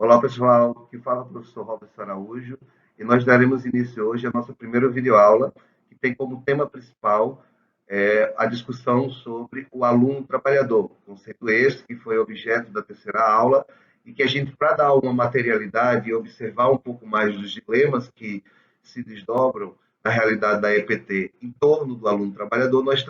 Olá, pessoal. Aqui fala o professor Robson Araújo e nós daremos início hoje à nossa primeira videoaula, que tem como tema principal a discussão sobre o aluno trabalhador, conceito esse que foi objeto da terceira aula e que a gente, para dar uma materialidade e observar um pouco mais dos dilemas que se desdobram na realidade da EPT em torno do aluno trabalhador, nós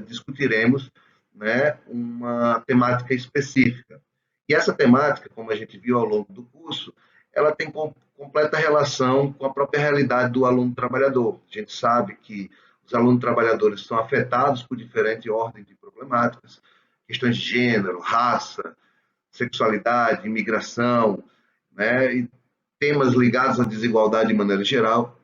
discutiremos, né, uma temática específica. E essa temática, como a gente viu ao longo do curso, ela tem completa relação com a própria realidade do aluno trabalhador. A gente sabe que os alunos trabalhadores são afetados por diferentes ordens de problemáticas, questões de gênero, raça, sexualidade, imigração, né, e temas ligados à desigualdade de maneira geral.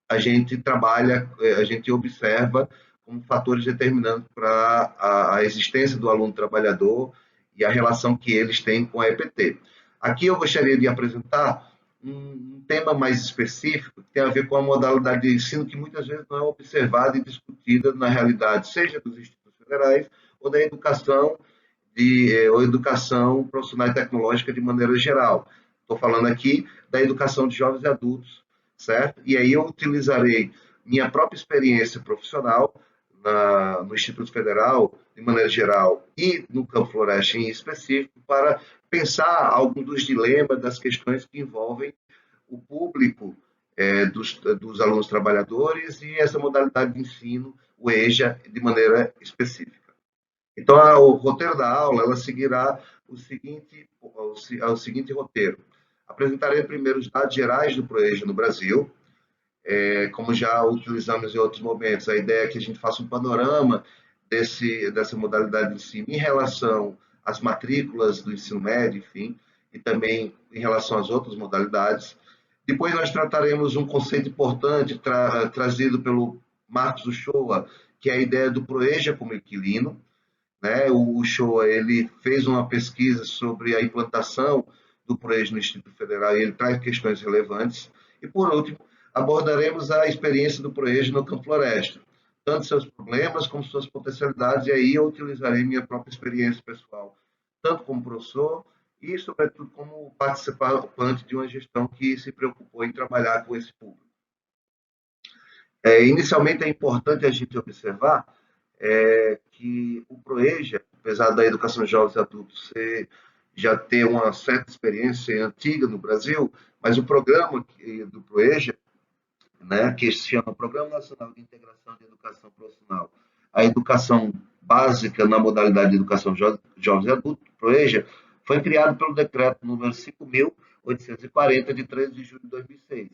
A gente trabalha, a gente observa como fatores determinantes para a existência do aluno trabalhador e a relação que eles têm com a EPT. Aqui eu gostaria de apresentar um tema mais específico que tem a ver com a modalidade de ensino que muitas vezes não é observada e discutida na realidade, seja dos institutos federais ou da educação ou educação profissional e tecnológica de maneira geral. Estou falando aqui da educação de jovens e adultos, certo? E aí eu utilizarei minha própria experiência profissional no Instituto Federal, de maneira geral, e no Campo Floresta em específico, para pensar alguns dos dilemas, das questões que envolvem o público dos alunos trabalhadores e essa modalidade de ensino, o EJA, de maneira específica. Então, o roteiro da aula ela seguirá o seguinte roteiro. Apresentarei primeiro os dados gerais do ProEja no Brasil, como já utilizamos em outros momentos. A ideia é que a gente faça um panorama dessa modalidade de ensino em relação às matrículas do ensino médio, enfim, e também em relação às outras modalidades. Depois nós trataremos um conceito importante trazido pelo Marcos Uchoa, que é a ideia do ProEja como inquilino, né? O Shoa ele fez uma pesquisa sobre a implantação do ProEJ no Instituto Federal e ele traz questões relevantes. E, por último, abordaremos a experiência do ProEJ no Campo Floresta, tanto seus problemas como suas potencialidades, e aí eu utilizarei minha própria experiência pessoal, tanto como professor e, sobretudo, como participante de uma gestão que se preocupou em trabalhar com esse público. Inicialmente, é importante a gente observar que o ProEja, apesar da educação de jovens e adultos já ter uma certa experiência antiga no Brasil, mas o programa do ProEja, né, que se chama Programa Nacional de Integração de Educação Profissional, a educação básica na modalidade de educação de jovens e adultos, ProEja, foi criado pelo decreto número 5.840, de 13 de julho de 2006.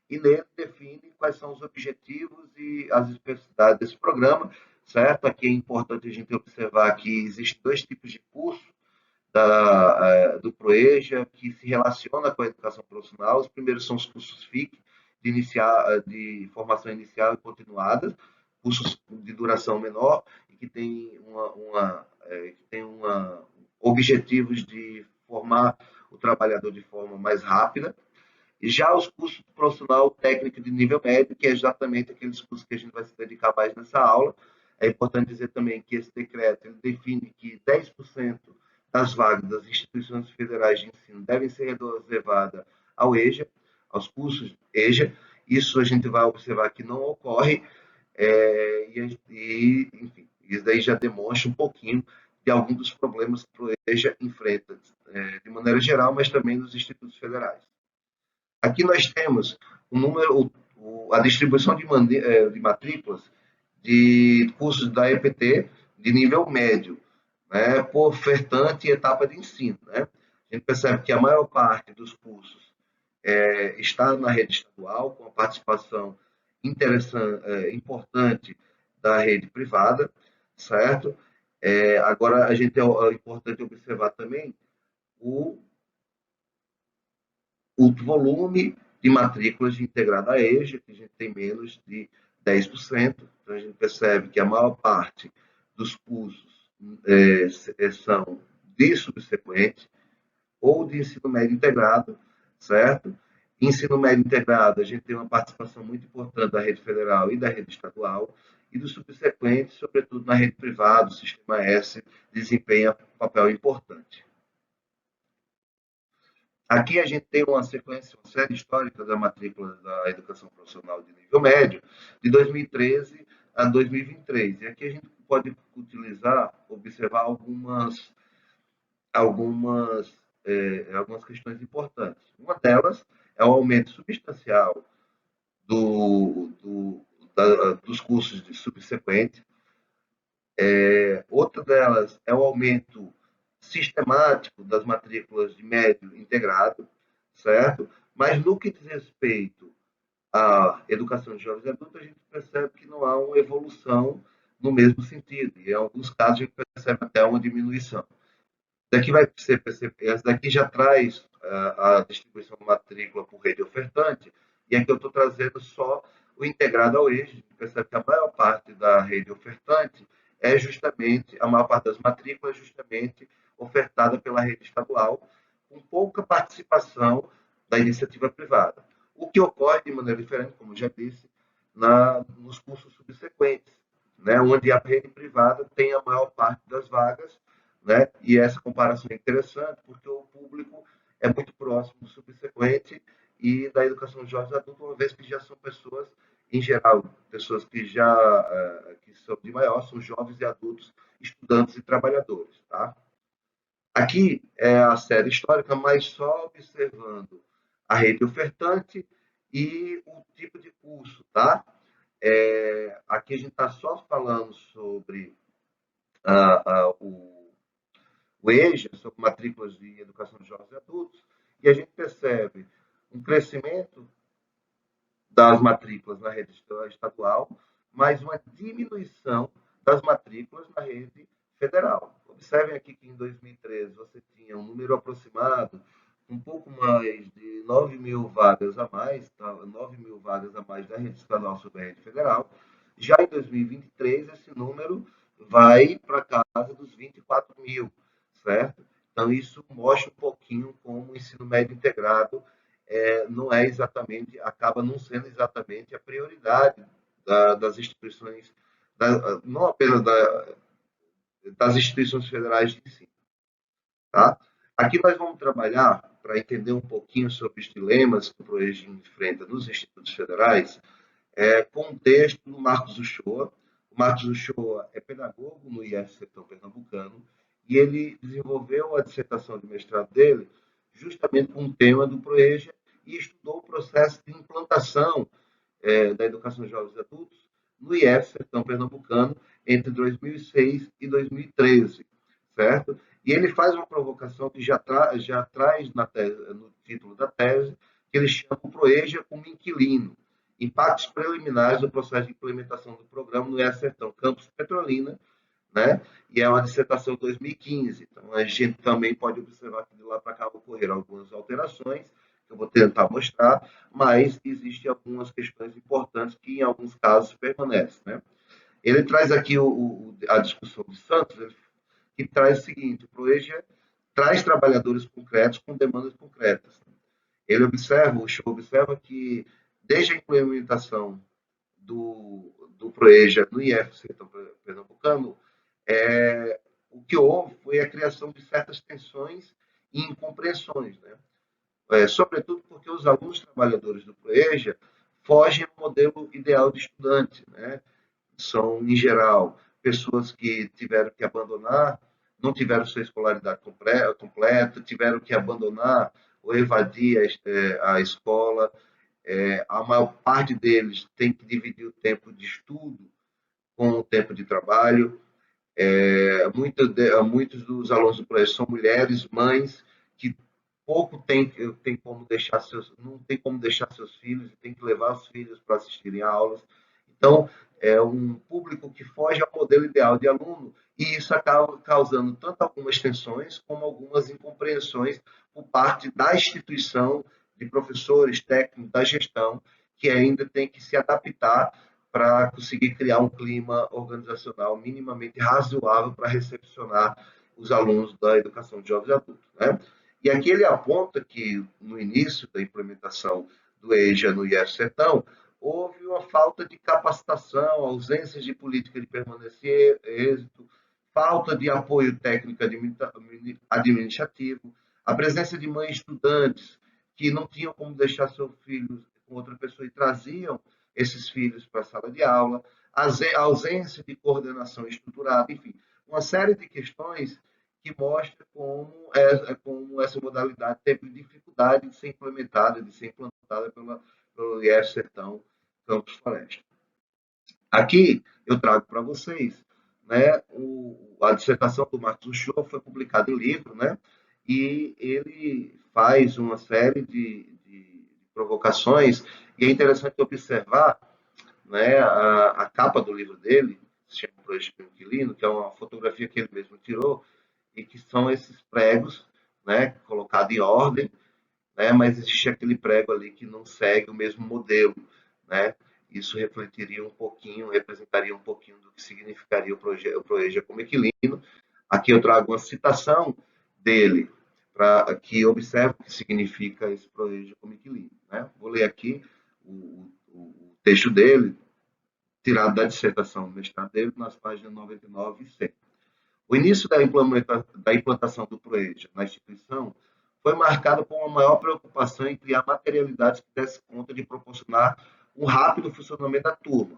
E nele define quais são os objetivos e as especificidades desse programa, certo? Aqui é importante a gente observar que existem dois tipos de curso do ProEja que se relaciona com a educação profissional. Os primeiros são os cursos FIC, de formação inicial e continuada, cursos de duração menor e que tem objetivos de formar o trabalhador de forma mais rápida. E já os cursos profissional técnico de nível médio, que é exatamente aqueles cursos que a gente vai se dedicar mais nessa aula. É importante dizer também que esse decreto ele define que 10% das vagas das instituições federais de ensino devem ser reservadas ao EJA, aos cursos EJA. Isso a gente vai observar que não ocorre, enfim, isso daí já demonstra um pouquinho de alguns dos problemas que o EJA enfrenta, de maneira geral, mas também nos institutos federais. Aqui nós temos a distribuição de matrículas de cursos da EPT de nível médio, né, por ofertante e etapa de ensino. Né? A gente percebe que a maior parte dos cursos está na rede estadual, com a participação importante da rede privada, certo? Agora, é importante observar também o volume de matrículas de integrada à EJA, que a gente tem menos de 10%. Então, a gente percebe que a maior parte dos cursos são de subsequente ou de ensino médio integrado, certo? Ensino médio integrado, a gente tem uma participação muito importante da rede federal e da rede estadual, e do subsequente, sobretudo na rede privada, o Sistema S desempenha um papel importante. Aqui a gente tem uma sequência, uma série histórica da matrícula da educação profissional de nível médio, de 2013 a 2023. E aqui a gente pode utilizar, observar algumas questões importantes. Uma delas é o aumento substancial do, do, dos cursos de subsequente. Outra delas é o aumento sistemático das matrículas de médio integrado, certo? Mas no que diz respeito à educação de jovens e adultos, a gente percebe que não há uma evolução no mesmo sentido. E em alguns casos a gente percebe até uma diminuição. Daqui vai ser perceber, essa daqui já traz a distribuição de matrícula por rede ofertante, e aqui eu estou trazendo só o integrado ao eixo. Percebe que a maior parte da rede ofertante é justamente, a maior parte das matrículas é justamente ofertada pela rede estadual, com pouca participação da iniciativa privada. O que ocorre de maneira diferente, como já disse, nos cursos subsequentes, né, onde a rede privada tem a maior parte das vagas, né? E essa comparação é interessante porque o público é muito próximo do subsequente e da educação de jovens adultos, uma vez que já são pessoas, em geral, pessoas que já que são de maior, são jovens e adultos, estudantes e trabalhadores. Tá? Aqui é a série histórica, mas só observando a rede ofertante e o tipo de curso. Tá? Aqui a gente está só falando sobre o EJA, sobre matrículas de educação de jovens e adultos, e a gente percebe um crescimento das matrículas na rede estadual, mas uma diminuição das matrículas na rede federal. Observem aqui que em 2013 você tinha um número aproximado, um pouco mais de 9 mil vagas a mais, tá? 9 mil vagas a mais da rede estadual sobre a rede federal. Já em 2023, esse número vai para casa dos 24 mil, certo? Então, isso mostra um pouquinho como o ensino médio integrado não é exatamente, acaba não sendo exatamente a prioridade das instituições, não apenas das instituições federais de ensino. Tá? Aqui nós vamos trabalhar para entender um pouquinho sobre os dilemas que o ProEG enfrenta nos institutos federais, com o texto do Marcos Uchoa. O Marcos Uchoa é pedagogo no IF Sertão Pernambucano e ele desenvolveu a dissertação de mestrado dele justamente com o tema do ProEja e estudou o processo de implantação da educação de jovens e adultos no IF Sertão Pernambucano entre 2006 e 2013, certo? E ele faz uma provocação que já traz no título da tese, que ele chama o ProEja como inquilino, impactos preliminares do processo de implementação do programa no IF Sertão, campus Petrolina, né? E é uma dissertação de 2015. Então, a gente também pode observar que de lá para cá ocorreram algumas alterações, que eu vou tentar mostrar, mas existem algumas questões importantes que, em alguns casos, permanecem. Né? Ele traz aqui a discussão de Santos, que traz o seguinte: o ProEja traz trabalhadores concretos com demandas concretas. O show observa que, desde a implementação do ProEja no IF Sertão Pernambucano, o que houve foi a criação de certas tensões e incompreensões, né? Sobretudo porque os alunos trabalhadores do ProEja fogem ao modelo ideal de estudante, né? São, em geral, pessoas que tiveram que abandonar, não tiveram sua escolaridade completa, tiveram que abandonar ou evadir a escola. A maior parte deles tem que dividir o tempo de estudo com o tempo de trabalho. Muitos dos alunos do colégio são mulheres, mães, que pouco tem como deixar não tem como deixar seus filhos, tem que levar os filhos para assistirem a aulas. Então, é um público que foge ao modelo ideal de aluno, e isso acaba causando tanto algumas tensões como algumas incompreensões por parte da instituição, de professores, técnicos, da gestão, que ainda tem que se adaptar para conseguir criar um clima organizacional minimamente razoável para recepcionar os alunos da educação de jovens e adultos. Né? E aqui ele aponta que, no início da implementação do EJA no IF Sertão, houve uma falta de capacitação, ausência de política de permanecer, êxito, falta de apoio técnico administrativo, a presença de mães estudantes que não tinham como deixar seus filhos com outra pessoa e traziam esses filhos para a sala de aula, a ausência de coordenação estruturada, enfim, uma série de questões que mostra como essa modalidade teve dificuldade de ser implementada, de ser implantada pelo IF Sertão Campus Floresta. Aqui eu trago para vocês, né, a dissertação do Marcos Uchoa foi publicada em livro, né, e ele faz uma série de provocações, e é interessante observar, né, a capa do livro dele, se chama Projeto Inquilino, que é uma fotografia que ele mesmo tirou, e que são esses pregos, né, colocados em ordem, né, mas existe aquele prego ali que não segue o mesmo modelo, né? Isso refletiria um pouquinho, representaria um pouquinho do que significaria o Proeja como inquilino. Aqui eu trago uma citação dele, para que observe o que significa esse Proeja como inquilino, né? Vou ler aqui o texto dele, tirado da dissertação do mestrado dele, nas páginas 99 e 100. O início da implantação do Proeja na instituição foi marcado por uma maior preocupação em criar materialidades que dessem conta de proporcionar um rápido funcionamento da turma,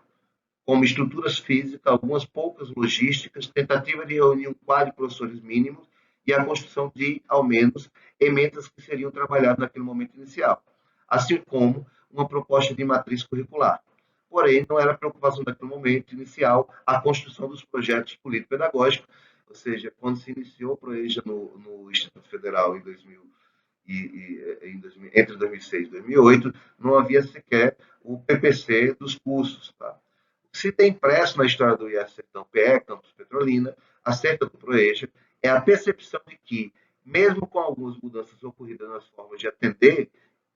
como estruturas físicas, algumas poucas logísticas, tentativa de reunir um quadro de professores mínimos e a construção de, ao menos, emendas que seriam trabalhadas naquele momento inicial, assim como uma proposta de matriz curricular. Porém, não era a preocupação daquele momento inicial a construção dos projetos político-pedagógicos, ou seja, quando se iniciou o Proeja no Instituto Federal em 2000, entre 2006 e 2008, não havia sequer o PPC dos cursos. Tá? Se tem impresso na história do IF Sertão PE, Campus Petrolina, acerca do Proeja, é a percepção de que, mesmo com algumas mudanças ocorridas nas formas de atender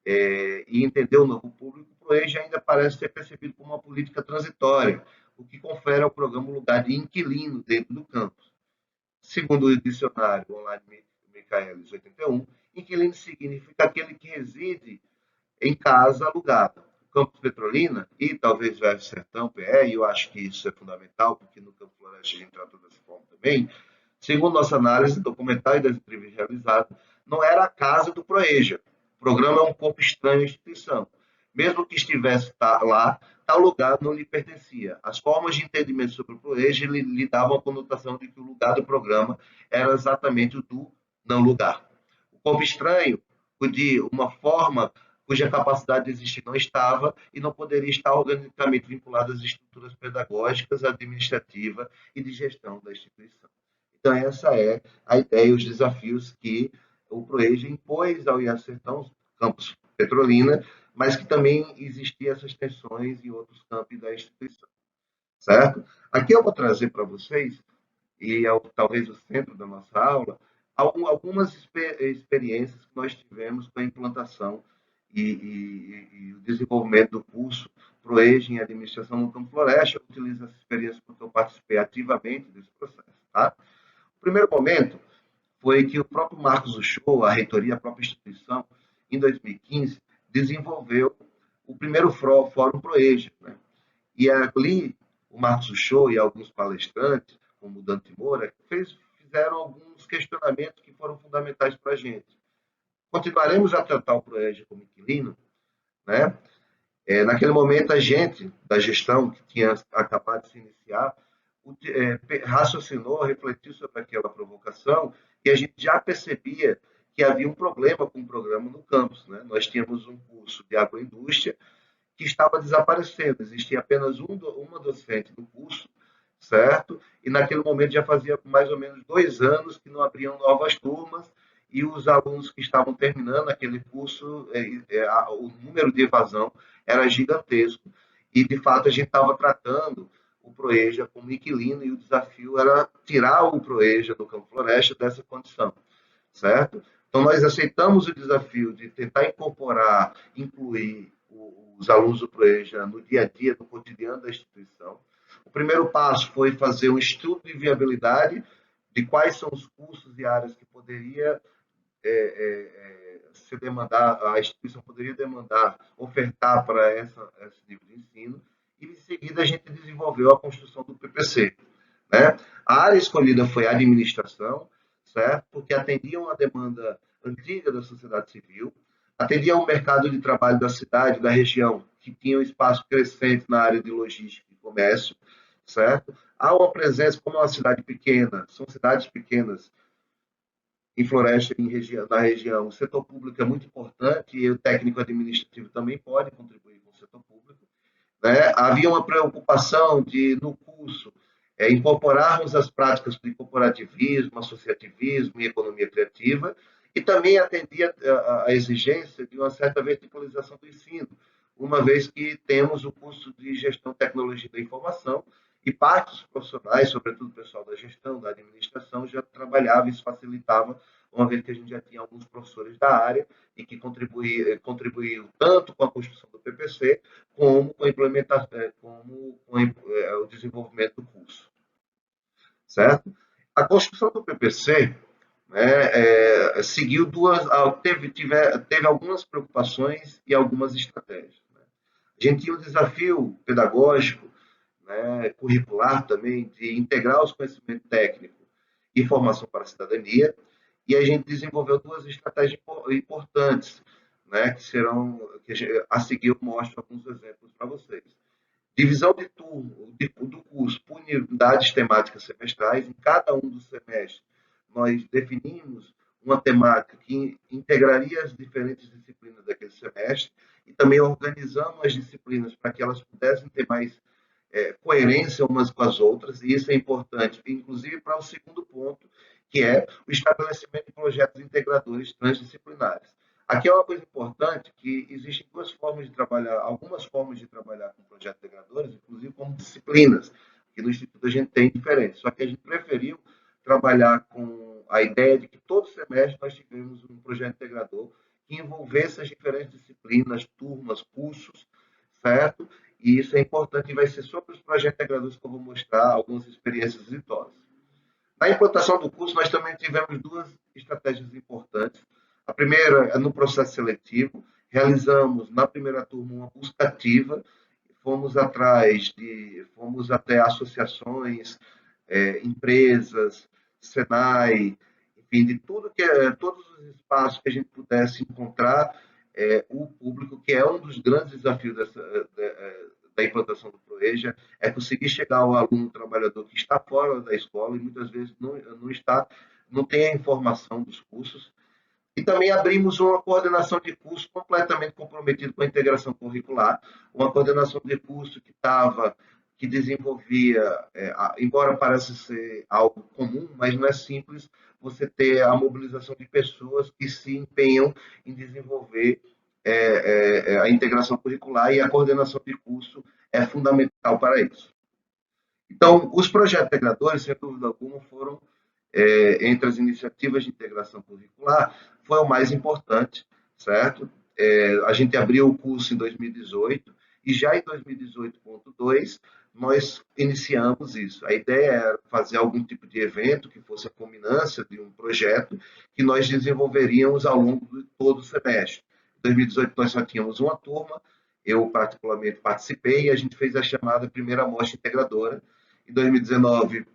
e entender o novo público, o Proeja ainda parece ser percebido como uma política transitória, o que confere ao programa um lugar de inquilino dentro do campus. Segundo o dicionário online Michaelis 81, inquilino significa aquele que reside em casa alugada. O Campus Petrolina e talvez o F Sertão PE, e eu acho que isso é fundamental, porque no Campo Floresta a gente trata dessa forma também, segundo nossa análise documental e das entrevistas realizadas, não era a casa do Proeja. O programa é um corpo estranho à instituição. Mesmo que estivesse lá, tal lugar não lhe pertencia. As formas de entendimento sobre o Proeja lhe davam a conotação de que o lugar do programa era exatamente o do não lugar. O corpo estranho, de uma forma cuja capacidade de existir não estava e não poderia estar organicamente vinculado às estruturas pedagógicas, administrativa e de gestão da instituição. Então, essa é a ideia e os desafios que o Proeja impôs ao IAF Sertão, campus Petrolina, mas que também existiam essas tensões em outros campos da instituição, certo? Aqui eu vou trazer para vocês, e é talvez o centro da nossa aula, algumas experiências que nós tivemos com a implantação e o desenvolvimento do curso Proeja em Administração no Campo Floresta. Eu utilizo essa experiência porque eu participei ativamente desse processo, tá? O primeiro momento foi que o próprio Marcos Uchoa, a reitoria, a própria instituição, em 2015, desenvolveu o primeiro Fórum Proeja, né? E ali, o Marcos Uchoa e alguns palestrantes, como o Dante Moura, fizeram alguns questionamentos que foram fundamentais para a gente. Continuaremos a tratar o Proeja como inquilino, né? Naquele momento, a gente, da gestão, que tinha acabado de se iniciar, raciocinou, refletiu sobre aquela provocação, e a gente já percebia que havia um problema com o programa no campus. Né? Nós tínhamos um curso de agroindústria que estava desaparecendo, existia apenas uma docente no curso, certo? E naquele momento já fazia mais ou menos 2 anos que não abriam novas turmas, e os alunos que estavam terminando aquele curso, o número de evasão era gigantesco, e de fato a gente estava tratando o Proeja como inquilino, e o desafio era tirar o Proeja do Campo Floresta dessa condição, certo? Então nós aceitamos o desafio de tentar incorporar, incluir os alunos do Proeja no dia a dia, no cotidiano da instituição. O primeiro passo foi fazer um estudo de viabilidade de quais são os cursos e áreas que poderia se demandar, a instituição poderia demandar, ofertar para esse nível de ensino, e em seguida a gente desenvolveu a construção do PPC. Né? A área escolhida foi a administração, certo? Porque atendiam a demanda antiga da sociedade civil, atendia ao mercado de trabalho da cidade, da região, que tinha um espaço crescente na área de logística e comércio, certo? Há uma presença, como é uma cidade pequena, são cidades pequenas, em Floresta, na região, o setor público é muito importante e o técnico administrativo também pode contribuir com o setor público. Né? Havia uma preocupação de, no curso, incorporarmos as práticas de corporativismo, associativismo e economia criativa, e também atendia a exigência de uma certa verticalização do ensino, uma vez que temos o curso de gestão, tecnologia da informação, e parte dos profissionais, sobretudo o pessoal da gestão, da administração, já trabalhava, isso facilitava, uma vez que a gente já tinha alguns professores da área e que contribuíam tanto com a construção do PPC, como com a implementação, como com o desenvolvimento do curso, certo? A construção do PPC, né, seguiu teve algumas preocupações e algumas estratégias. Né? A gente tinha um desafio pedagógico, né, curricular também, de integrar os conhecimentos técnicos e formação para a cidadania, e a gente desenvolveu duas estratégias importantes, né, a seguir eu mostro alguns exemplos para vocês. Divisão de turno do curso por unidades temáticas semestrais. Em cada um dos semestres, nós definimos uma temática que integraria as diferentes disciplinas daquele semestre e também organizamos as disciplinas para que elas pudessem ter mais coerência umas com as outras, e isso é importante, inclusive para o segundo ponto, que é o estabelecimento de projetos integradores transdisciplinares. Aqui é uma coisa importante, que existem duas formas de trabalhar, algumas formas de trabalhar com projetos integradores, inclusive como disciplinas, que no Instituto a gente tem diferentes, só que a gente preferiu trabalhar com a ideia de que todo semestre nós tivemos um projeto integrador que envolvesse as diferentes disciplinas, turmas, cursos, certo? E isso é importante e vai ser sobre os projetos integradores que eu vou mostrar algumas experiências exitosas. Na implantação do curso, nós também tivemos duas estratégias importantes. A primeira é no processo seletivo. Realizamos, na primeira turma, uma busca ativa. Fomos até associações, empresas, Senai, enfim, de todos os espaços que a gente pudesse encontrar o público, que é um dos grandes desafios da implantação do ProEja, é conseguir chegar ao aluno trabalhador que está fora da escola e muitas vezes não tem a informação dos cursos. E também abrimos uma coordenação de curso completamente comprometida com a integração curricular, uma coordenação de curso que desenvolvia, embora pareça ser algo comum, mas não é simples você ter a mobilização de pessoas que se empenham em desenvolver a integração curricular, e a coordenação de curso é fundamental para isso. Então, os projetos integradores, sem dúvida alguma, foram, entre as iniciativas de integração curricular, foi o mais importante, certo? A gente abriu o curso em 2018 e já em 2018.2 nós iniciamos isso. A ideia era fazer algum tipo de evento que fosse a culminância de um projeto que nós desenvolveríamos ao longo de todo o semestre. Em 2018 nós só tínhamos uma turma, eu particularmente participei e a gente fez a chamada primeira mostra integradora. Em 2019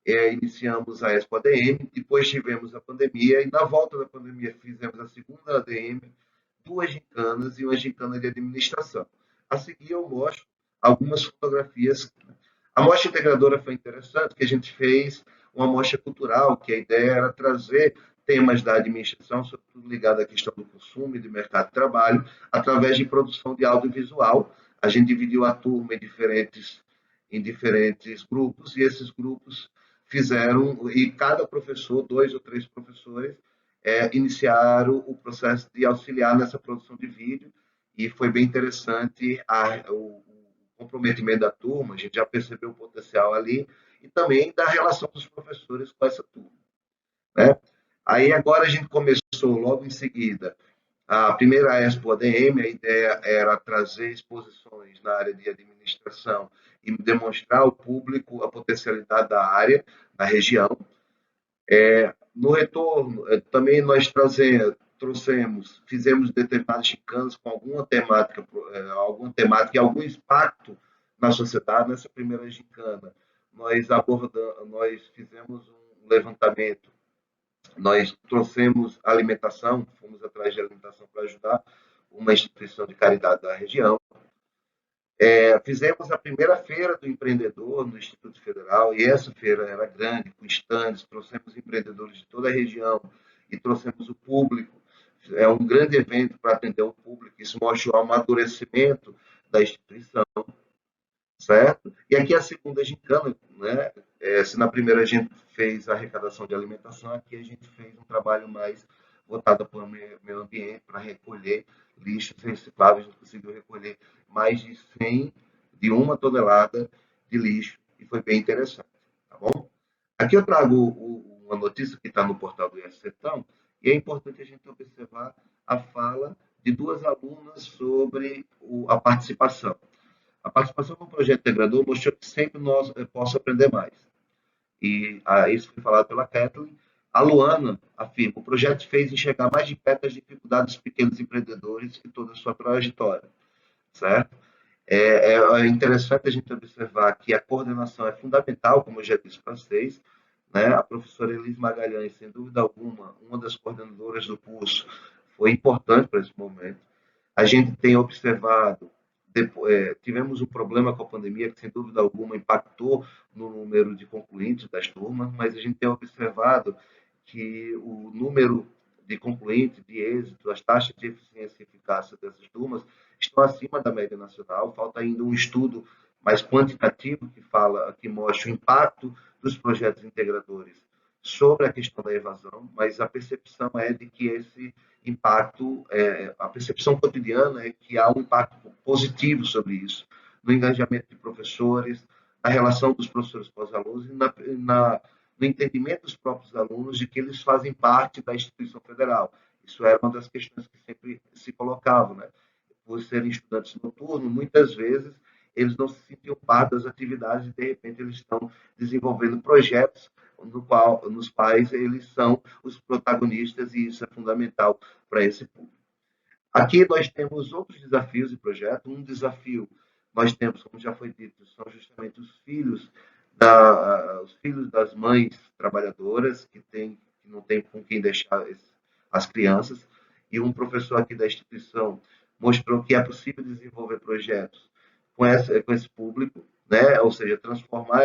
iniciamos a Expo ADM, depois tivemos a pandemia, e na volta da pandemia fizemos a segunda ADM, duas gincanas e uma gincana de administração. A seguir eu mostro algumas fotografias. A mostra integradora foi interessante, que a gente fez uma mostra cultural, que a ideia era trazer temas da administração, sobretudo ligado à questão do consumo e do mercado de trabalho, através de produção de audiovisual. A gente dividiu a turma em diferentes grupos, e esses grupos fizeram, e cada professor, dois ou três professores, iniciaram o processo de auxiliar nessa produção de vídeo, e foi bem interessante o comprometimento da turma, a gente já percebeu o potencial ali, e também da relação dos professores com essa turma. Né? Aí agora a gente começou logo em seguida a primeira Expo ADM, a ideia era trazer exposições na área de administração e demonstrar ao público a potencialidade da área, da região. No retorno, também nós fizemos determinadas chicanas com alguma temática e algum impacto na sociedade. Nessa primeira gincana, nós fizemos um levantamento Nós trouxemos alimentação, fomos atrás de alimentação para ajudar uma instituição de caridade da região. Fizemos a primeira feira do empreendedor no Instituto Federal, e essa feira era grande, com estandes, trouxemos empreendedores de toda a região e trouxemos o público. É um grande evento para atender o público, isso mostra o amadurecimento da instituição, certo? E aqui a segunda gincana, né? Se na primeira a gente fez a arrecadação de alimentação, aqui a gente fez um trabalho mais voltado para o meio ambiente, para recolher lixos recicláveis. A gente conseguiu recolher mais de 100, de 1 tonelada de lixo, e foi bem interessante, tá bom? Aqui eu trago uma notícia que está no portal do IES-Sertão, e é importante a gente observar a fala de duas alunas sobre a participação. A participação no projeto integrador mostrou que sempre nós posso aprender mais. E isso foi falado pela Kathleen. A Luana afirma: o projeto fez enxergar mais de perto as dificuldades dos pequenos empreendedores em toda a sua trajetória, certo? É interessante a gente observar que a coordenação é fundamental, como eu já disse para vocês, né? A professora Elis Magalhães, sem dúvida alguma, uma das coordenadoras do curso, foi importante para esse momento. A gente tem observado, tivemos um problema com a pandemia que, sem dúvida alguma, impactou no número de concluintes das turmas, mas a gente tem observado que o número de concluintes, de êxito, as taxas de eficiência e eficácia dessas turmas estão acima da média nacional. Falta ainda um estudo mais quantitativo que mostre o impacto dos projetos integradores sobre a questão da evasão, mas a percepção é de que esse impacto, a percepção cotidiana é que há um impacto positivo sobre isso, no engajamento de professores, na relação dos professores com os alunos e no entendimento dos próprios alunos de que eles fazem parte da instituição federal. Isso era uma das questões que sempre se colocavam, né? Por serem estudantes noturnos, muitas vezes eles não se sentiam parte das atividades e, de repente, eles estão desenvolvendo projetos nos quais eles são os protagonistas, e isso é fundamental para esse público. Aqui nós temos outros desafios de projeto. Um desafio nós temos, como já foi dito, são justamente os filhos das mães trabalhadoras que não tem com quem deixar as crianças, e um professor aqui da instituição mostrou que é possível desenvolver projetos com esse público, né? Ou seja, transformar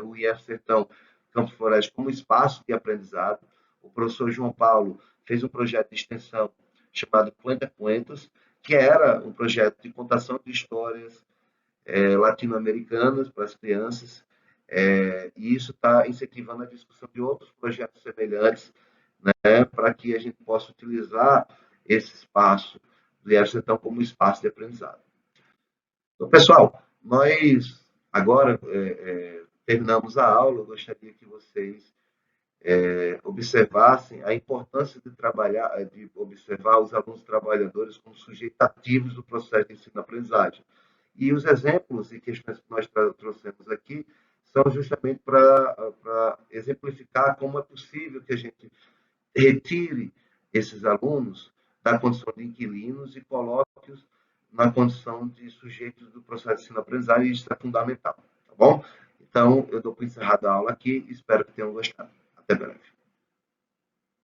o IF Sertão Campos Florais como espaço de aprendizado. O professor João Paulo fez um projeto de extensão chamado Cuenta Cuentos, que era um projeto de contação de histórias latino-americanas para as crianças, e isso está incentivando a discussão de outros projetos semelhantes, né, para que a gente possa utilizar esse espaço do IF Sertão como espaço de aprendizado. Então, pessoal, nós agora terminamos a aula. Eu gostaria que vocês observassem a importância de observar os alunos trabalhadores como sujeitos ativos do processo de ensino-aprendizagem. E os exemplos e questões que nós trouxemos aqui são justamente para exemplificar como é possível que a gente retire esses alunos da condição de inquilinos e coloque-os na condição de sujeitos do processo de ensino-aprendizagem, e isso é fundamental, tá bom? Então, eu dou por encerrada a aula aqui, espero que tenham gostado. Até breve.